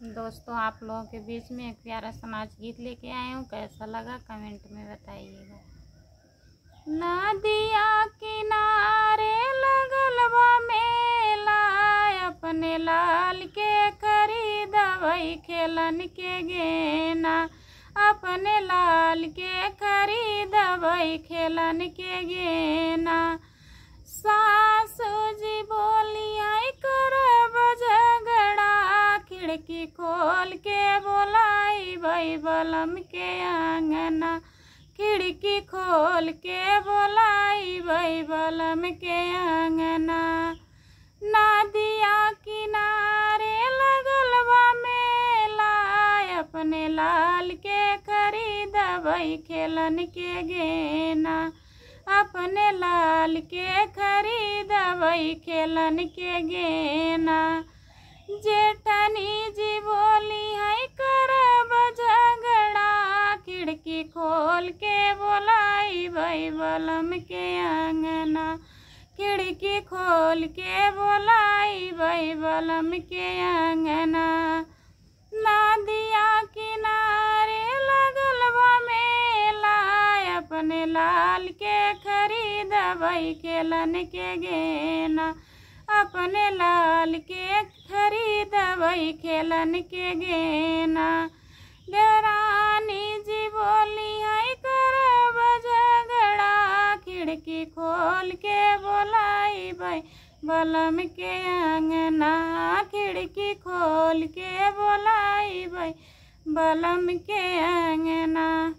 दोस्तों, आप लोगों के बीच में एक प्यारा सा नाच गीत लेके आए हूँ। कैसा लगा कमेंट में बताइएगा। नदिया किनारे लगल बा मेला, अपने लाल के खरीदवई खेलन के गेना। अपने लाल के खरीदवई खेलन के गेना। सासू जी बोली आई करब झगड़ा, खिड़की खोल के बोलाई बई बलम के आंगना। खिड़की खोल के बोलाई बई बलम के आंगना। नदिया किनारे लगल बा मेला, अपने लाल के खरीदवई खेलन के गेना। अपने लाल के खरीदवई खेलन के गेना। जेठनी जी बोली है करब झगड़ा, खिड़की खोल के बोलाई बई बलम के आंगना। खिड़की खोल के बोलाई बई बलम के आंगना। नदिया किनारे लगल बा मेला, अपने लाल के खरीदवई खेलन के गेना। अपने लाल के खरीदवई खेलन के गेना। देवरानी जी बोली है करब झगड़ा, खिड़की खोल के बोलाई बई बलम के आंगना। खिड़की खोल के बोलाई बई बलम के आंगना।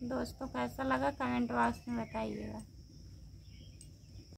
दोस्तों, कैसा लगा कमेंट बॉक्स में बताइएगा।